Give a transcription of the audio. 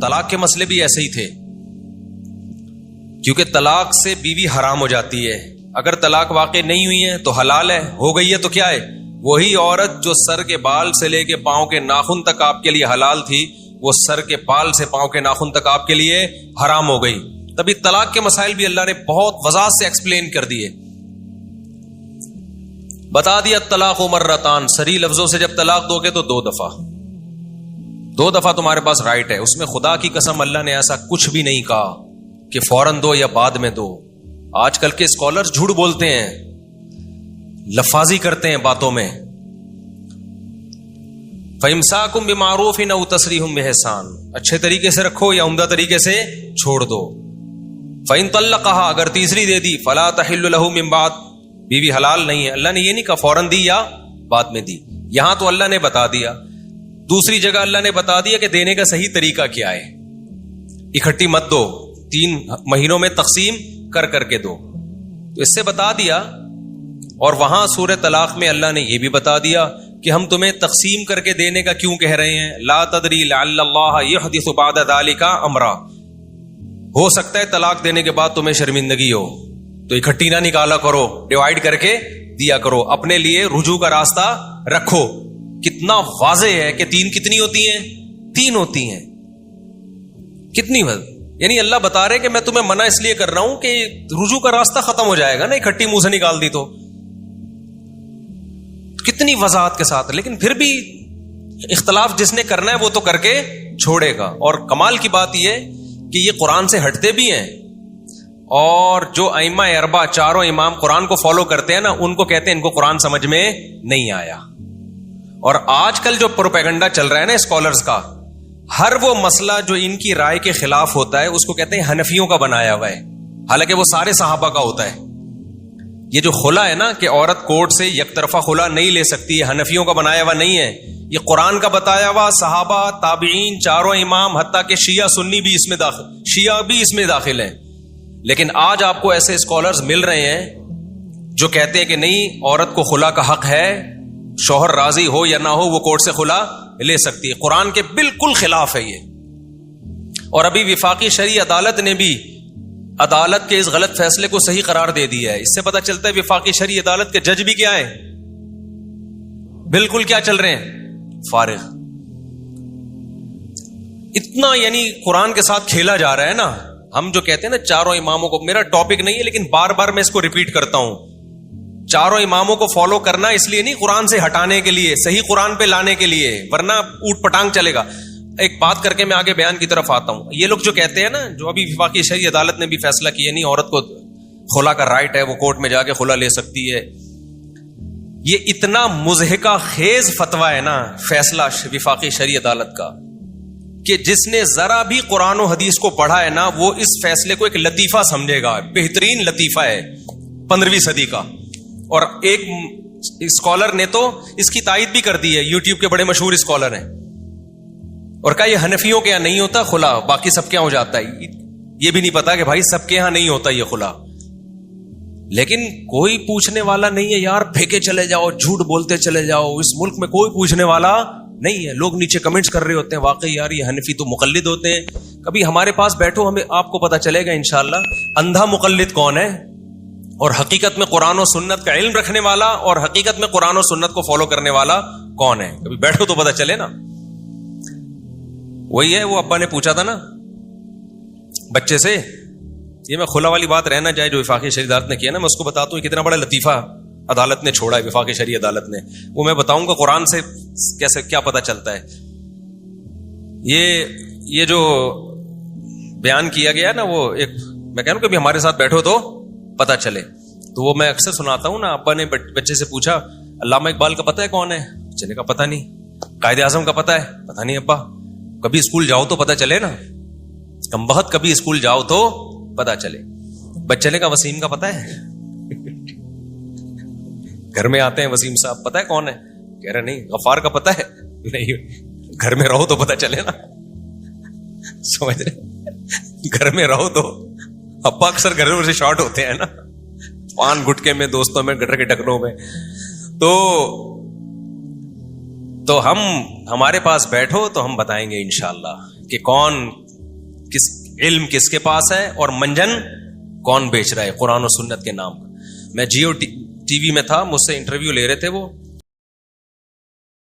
طلاق کے مسئلے بھی ایسے ہی تھے، کیونکہ طلاق سے بیوی حرام ہو جاتی ہے. اگر طلاق واقع نہیں ہوئی ہے تو حلال ہے، ہو گئی ہے تو کیا ہے؟ وہی عورت جو سر کے بال سے لے کے پاؤں کے ناخن تک آپ کے لیے حلال تھی، وہ سر کے بال سے پاؤں کے ناخن تک آپ کے لیے حرام ہو گئی. تبھی طلاق کے مسائل بھی اللہ نے بہت وضاحت سے ایکسپلین کر دیے. بتا دیا طلاق مرتان، صریح لفظوں سے جب طلاق دو گے تو 2 دفعہ تمہارے پاس رائٹ ہے. اس میں خدا کی قسم اللہ نے ایسا کچھ بھی نہیں کہا کہ فوراً دو یا بعد میں دو. آج کل کے اسکالرز جھوٹ بولتے ہیں، لفاظی کرتے ہیں باتوں میں. فَإِمْسَاكُمْ بِمَعْرُوفٍ أَوْ تَسْرِيحٌ بِإِحْسَانٍ، اچھے طریقے سے رکھو یا عمدہ طریقے سے چھوڑ دو. فَإِن طَلَّقَهَا، اگر تیسری دے دی، فَلَا تَحِلُّ لَهُ مِن بَعْدُ، بیوی حلال نہیں ہے. اللہ نے یہ نہیں کہا فوراً دی یا بعد میں دی، یہاں تو اللہ نے بتا دیا. دوسری جگہ اللہ نے بتا دیا کہ دینے کا صحیح طریقہ کیا ہے. اکٹھی مت دو، 3 مہینوں میں تقسیم کر کے دو. تو اس سے بتا دیا. اور وہاں سورہ طلاق میں اللہ نے یہ بھی بتا دیا کہ ہم تمہیں تقسیم کر کے دینے کا کیوں کہہ رہے ہیں. لا تدری لعل اللہ یحدث بعد ذلک امرا، ہو سکتا ہے طلاق دینے کے بعد تمہیں شرمندگی ہو، تو اکٹھی نہ نکالا کرو، ڈیوائڈ کر کے دیا کرو، اپنے لیے رجوع کا راستہ رکھو. کتنا واضح ہے کہ 3 کتنی ہوتی ہیں؟ 3 ہوتی ہیں. کتنی یعنی اللہ بتا رہے کہ میں تمہیں منع اس لیے کر رہا ہوں کہ رجوع کا راستہ ختم ہو جائے گا نا، اکٹھی منہ سے نکال دی تو. کتنی وضاحت کے ساتھ. لیکن پھر بھی اختلاف جس نے کرنا ہے وہ تو کر کے چھوڑے گا. اور کمال کی بات یہ کہ یہ قرآن سے ہٹتے بھی ہیں، اور جو ائمہ اربعہ 4 امام قرآن کو فالو کرتے ہیں نا، ان کو کہتے ہیں ان کو قرآن سمجھ میں نہیں آیا. اور آج کل جو پروپیگنڈا چل رہا ہے نا اسکالرز کا، ہر وہ مسئلہ جو ان کی رائے کے خلاف ہوتا ہے اس کو کہتے ہیں حنفیوں کا بنایا ہوا ہے، حالانکہ وہ سارے صحابہ کا ہوتا ہے. یہ جو خلا ہے نا کہ عورت کورٹ سے یک طرفہ خلا نہیں لے سکتی، یہ حنفیوں کا بنایا ہوا نہیں ہے، یہ قرآن کا بتایا ہوا. صحابہ، تابعین، 4 امام، حتیٰ کہ شیعہ سنی بھی اس میں داخل، شیعہ بھی اس میں داخل ہیں. لیکن آج آپ کو ایسے اسکالرز مل رہے ہیں جو کہتے ہیں کہ نہیں، عورت کو خلا کا حق ہے، شوہر راضی ہو یا نہ ہو وہ کورٹ سے خلا لے سکتی ہے. قرآن کے بالکل خلاف ہے یہ. اور ابھی وفاقی شرعی عدالت نے بھی عدالت کے اس غلط فیصلے کو صحیح قرار دے دیا ہے. اس سے پتہ چلتا ہے وفاقی شرعی عدالت کے جج بھی کیا ہے، بالکل کیا چل رہے ہیں، فارغ. اتنا یعنی قرآن کے ساتھ کھیلا جا رہا ہے نا. ہم جو کہتے ہیں نا 4 اماموں کو، میرا ٹاپک نہیں ہے لیکن بار بار میں اس کو ریپیٹ کرتا ہوں، 4 اماموں کو فالو کرنا اس لیے نہیں، قرآن سے ہٹانے کے لیے، صحیح قرآن پہ لانے کے لیے، ورنہ اوٹ پٹانگ چلے گا. ایک بات کر کے میں آگے بیان کی طرف آتا ہوں. یہ لوگ جو کہتے ہیں نا، جو ابھی وفاقی شرعی عدالت نے بھی فیصلہ کیا نہیں، عورت کو خلا کا رائٹ ہے، وہ کورٹ میں جا کے خلا لے سکتی ہے. یہ اتنا مضحکہ خیز فتویٰ ہے نا فیصلہ وفاقی شرعی عدالت کا، کہ جس نے ذرا بھی قرآن و حدیث کو پڑھا ہے نا، وہ اس فیصلے کو ایک لطیفہ سمجھے گا. بہترین لطیفہ ہے 15ویں صدی کا. اور ایک اسکالر نے تو اس کی تائید بھی کر دی ہے، یوٹیوب کے بڑے مشہور اسکالر ہیں، اور کہا یہ حنفیوں کے یہاں نہیں ہوتا خلا، باقی سب کے یہاں ہو جاتا ہے. یہ بھی نہیں پتا کہ بھائی سب کے یہاں نہیں ہوتا یہ خلا. لیکن کوئی پوچھنے والا نہیں ہے یار، پھینکے چلے جاؤ، جھوٹ بولتے چلے جاؤ. اس ملک میں کوئی پوچھنے والا نہیں ہے. لوگ نیچے کمنٹس کر رہے ہوتے ہیں، واقعی یار یہ حنفی تو مقلد ہوتے ہیں. کبھی ہمارے پاس بیٹھو، ہمیں آپ کو پتا چلے گا انشاءاللہ اندھا مقلد کون ہے، اور حقیقت میں قرآن و سنت کا علم رکھنے والا اور حقیقت میں قرآن و سنت کو فالو کرنے والا کون ہے. کبھی بیٹھو تو پتا چلے نا. وہی ہے، وہ ابا نے پوچھا تھا نا بچے سے، یہ میں خلا والی بات رہنا جائے جو وفاقی شرعی عدالت نے کیا نا، میں اس کو بتاتا ہوں کتنا بڑا لطیفہ عدالت نے چھوڑا ہے، وفاقی شرعی عدالت نے. وہ میں بتاؤں گا قرآن سے کیسے کیا پتا چلتا ہے. یہ جو بیان کیا گیا نا، وہ ایک میں کہہ رہا ہوں کبھی ہمارے ساتھ بیٹھو تو پتا چلے. تو وہ میں اکثر سناتا ہوں نا. ابا نے بچے سے پوچھا علامہ اقبال کا پتہ ہے کون ہے؟ چلے کا پتہ نہیں. قائد اعظم کا پتہ ہے؟ پتہ نہیں ابا. کبھی اسکول جاؤ تو پتہ چلے نا. کم بہت کبھی اسکول جاؤ تو پتہ چلے. بچے نے کہا وسیم کا پتہ ہے؟ گھر میں آتے ہیں وسیم صاحب پتہ ہے کون ہے؟ کہہ رہے نہیں. غفار کا پتہ ہے؟ نہیں. گھر میں رہو تو پتہ چلے نا. سمجھ رہے؟ گھر میں رہو تو. ابا اکثر گھروں سے شارٹ ہوتے ہیں نا، پان گٹکے میں، دوستوں میں، گٹر کے ڈکروں میں. تو ہم ہمارے پاس بیٹھو تو ہم بتائیں گے انشاءاللہ کہ کون علم کس کے پاس ہے اور منجن کون بیچ رہا ہے قرآن و سنت کے نام پر. میں جیو ٹی وی میں تھا, مجھ سے انٹرویو لے رہے تھے وہ,